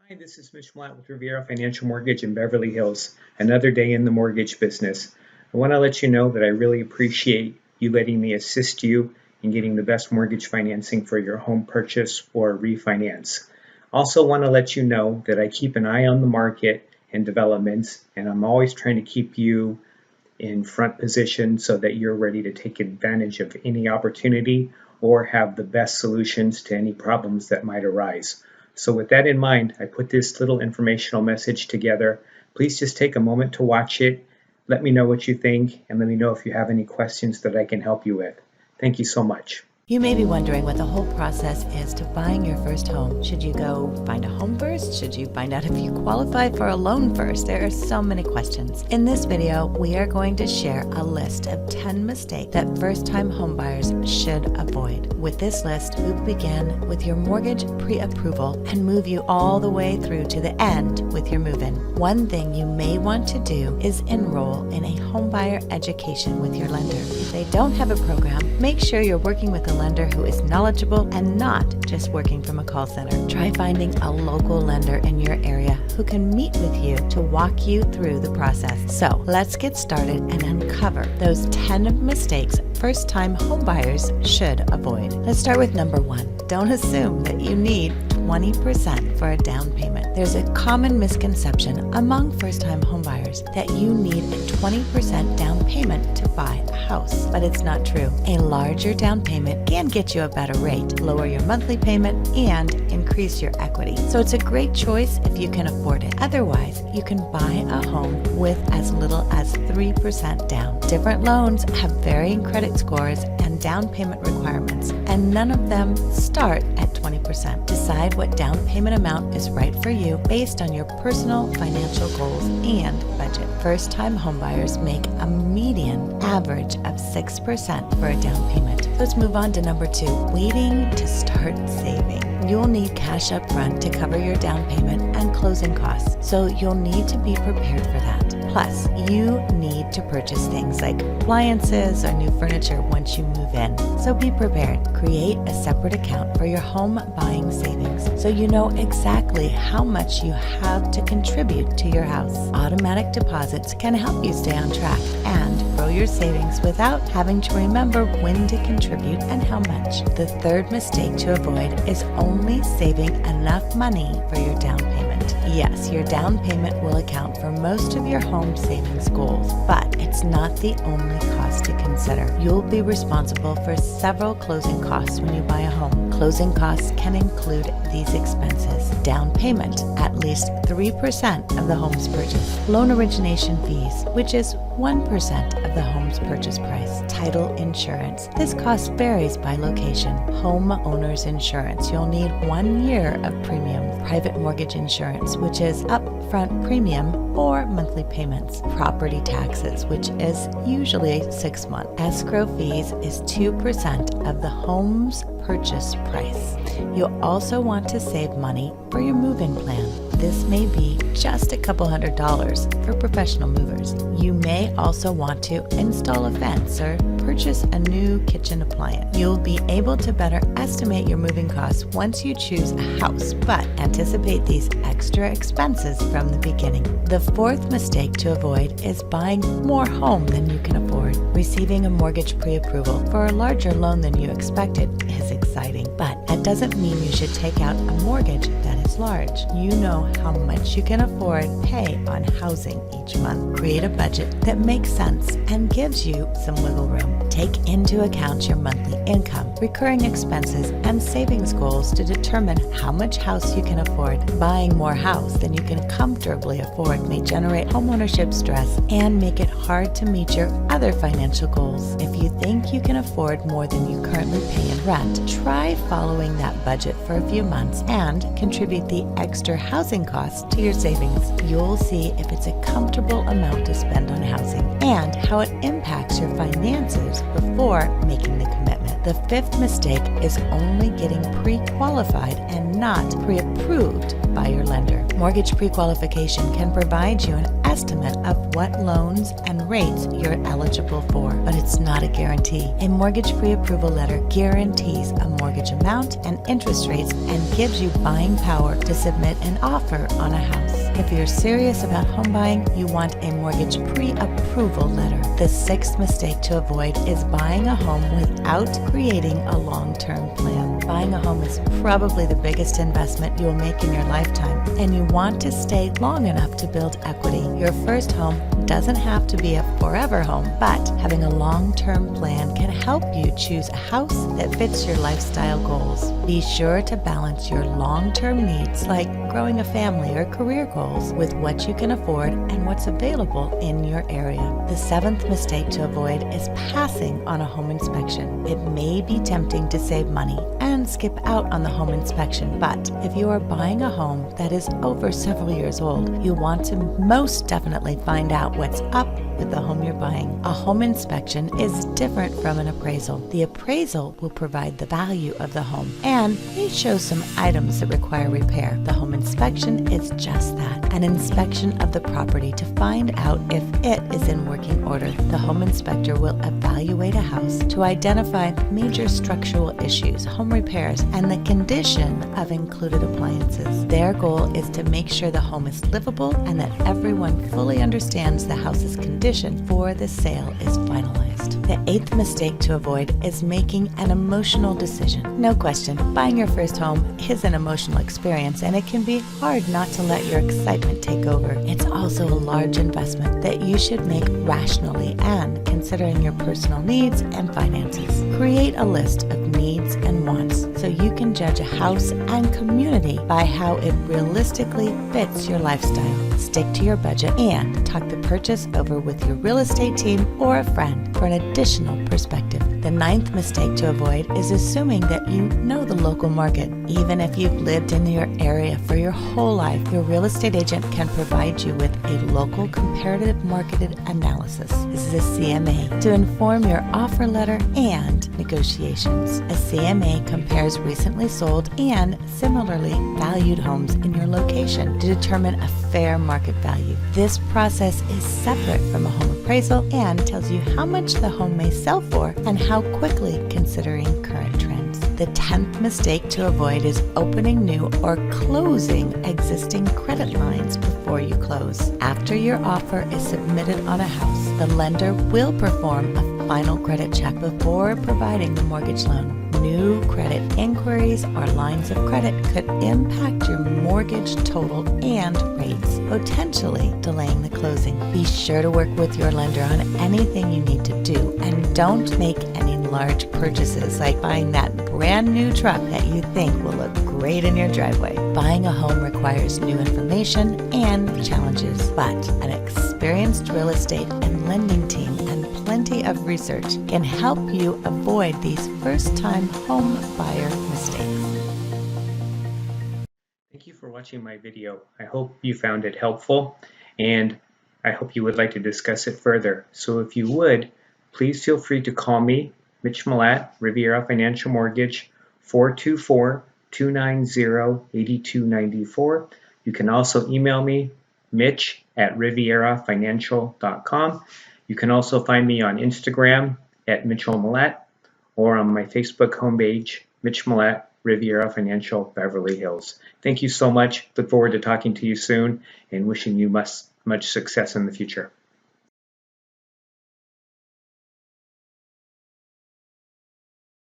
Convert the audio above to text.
Hi, this is Mitch Milat with Riviera Financial Mortgage in Beverly Hills. Another day in the mortgage business. I want to let you know that I really appreciate you letting me assist you in getting the best mortgage financing for your home purchase or refinance. Also want to let you know that I keep an eye on the market and developments, and I'm always trying to keep you in front position so that you're ready to take advantage of any opportunity or have the best solutions to any problems that might arise. So with that in mind, I put this little informational message together. Please just take a moment to watch it. Let me know what you think, and let me know if you have any questions that I can help you with. Thank you so much. You may be wondering what the whole process is to buying your first home. Should you go find a home first? Should you find out if you qualify for a loan first? There are so many questions. In this video, we are going to share a list of 10 mistakes that first-time homebuyers should avoid. With this list, we will begin with your mortgage pre-approval and move you all the way through to the end with your move-in. One thing you may want to do is enroll in a homebuyer education with your lender. If they don't have a program, make sure you're working with a lender who is knowledgeable and not just working from a call center. Try finding a local lender in your area who can meet with you to walk you through the process. So let's get started and uncover those 10 mistakes first-time homebuyers should avoid. Let's start with number 1. Don't assume that you need 20% for a down payment. There's a common misconception among first-time homebuyers that you need a 20% down payment to buy a house, but it's not true. A larger down payment can get you a better rate, lower your monthly payment, and increase your equity. So it's a great choice if you can afford it. Otherwise, you can buy a home with as little as 3% down. Different loans have varying credit scores and down payment requirements, and none of them start at 20%. Decide what down payment amount is right for you based on your personal financial goals and budget. First-time homebuyers make a median average of 6% for a down payment. Let's move on to number 2, waiting to start saving. You'll need cash up front to cover your down payment and closing costs, so you'll need to be prepared for that. Plus, you need to purchase things like appliances or new furniture once you move in, so be prepared. Create a separate account for your home buying savings so you know exactly how much you have to contribute to your house. Automatic deposits can help you stay on track and grow your savings without having to remember when to contribute and how much. The third mistake to avoid is only saving enough money for your down payment. Yes, your down payment will account for most of your home savings goals, but it's not the only cost to consider. You'll be responsible for several closing costs when you buy a home. Closing costs can include these expenses: down payment, at least 3% of the home's purchase; loan origination fees, which is 1% of the home's purchase price; title insurance. This cost varies by location. Homeowner's insurance. You'll need 1 year of premium. Private mortgage insurance, which is upfront premium or monthly payments. Property taxes, which is usually 6 months. Escrow fees is 2% of the home's purchase price. You'll also want to save money for your move-in plan. This may be just a couple $100s for professional movers. You may also want to install a fence or purchase a new kitchen appliance. You'll be able to better estimate your moving costs once you choose a house, but anticipate these extra expenses from the beginning. The fourth mistake to avoid is buying more home than you can afford. Receiving a mortgage pre-approval for a larger loan than you expected is exciting, but that doesn't mean you should take out a mortgage that is large. You know how much you can afford to pay on housing each month. Create a budget that makes sense and gives you some wiggle room. Take into account your monthly income, recurring expenses, and savings goals to determine how much house you can afford. Buying more house than you can comfortably afford may generate homeownership stress and make it hard to meet your other financial goals. If you think you can afford more than you currently pay in rent, try following that budget for a few months and contribute the extra housing costs to your savings. You'll see if it's a comfortable amount to spend on housing and how it impacts your finances before making the commitment. The fifth mistake is only getting pre-qualified and not pre-approved by your lender. Mortgage pre-qualification can provide you an estimate of what loans and rates you're eligible for, but it's not a guarantee. A mortgage pre-approval letter guarantees a mortgage amount and interest rates and gives you buying power to submit an offer on a house. If you're serious about home buying, you want a mortgage pre-approval letter. The sixth mistake to avoid is buying a home without creating a long-term plan. Buying a home is probably the biggest investment you'll make in your lifetime, and you want to stay long enough to build equity. Your first home doesn't have to be a forever home, but having a long-term plan can help you choose a house that fits your lifestyle goals. Be sure to balance your long-term needs, like growing a family or career goals, with what you can afford and what's available in your area. The seventh mistake to avoid is passing on a home inspection. It may be tempting to save money and skip out on the home inspection, but if you are buying a home that is over several years old, you want to most definitely find out what's up with the home you're buying. A home inspection is different from an appraisal. The appraisal will provide the value of the home and may show some items that require repair. The home inspection is just that, an inspection of the property to find out if it is in working order. The home inspector will evaluate a house to identify major structural issues, home repairs, and the condition of included appliances. Their goal is to make sure the home is livable and that everyone fully understands the house's condition before the sale is finalized. The eighth mistake to avoid is making an emotional decision. No question, buying your first home is an emotional experience, and it can be hard not to let your excitement take over. It's also a large investment that you should make rationally and considering your personal needs and finances. Create a list of needs and wants so you can judge a house and community by how it realistically fits your lifestyle. Stick to your budget and talk the purchase over with your real estate team or a friend for an additional perspective. The ninth mistake to avoid is assuming that you know the local market. Even if you've lived in your area for your whole life, your real estate agent can provide you with a local comparative market analysis. This is a CMA to inform your offer letter and negotiations. A CMA compares recently sold and similarly valued homes in your location to determine a fair market value. This process is separate from a home appraisal and tells you how much the home may sell for and how quickly, considering current trends. The 10th mistake to avoid is opening new or closing existing credit lines before you close. After your offer is submitted on a house, the lender will perform a final credit check before providing the mortgage loan. New credit inquiries or lines of credit could impact your mortgage total and rates, potentially delaying the closing. Be sure to work with your lender on anything you need to do, and don't make any large purchases like buying that brand new truck that you think will look great in your driveway. Buying a home requires new information and challenges, but an experienced real estate and lending team and plenty of research can help you avoid these first-time home buyer mistakes. Thank you for watching my video. I hope you found it helpful, and I hope you would like to discuss it further. So if you would, please feel free to call me, Mitch Milat, Riviera Financial Mortgage, 424-290-8294. You can also email me, mitch@rivierafinancial.com. You can also find me on Instagram at Mitchell Milat, or on my Facebook homepage, Mitch Milat, Riviera Financial, Beverly Hills. Thank you so much. Look forward to talking to you soon and wishing you much success in the future.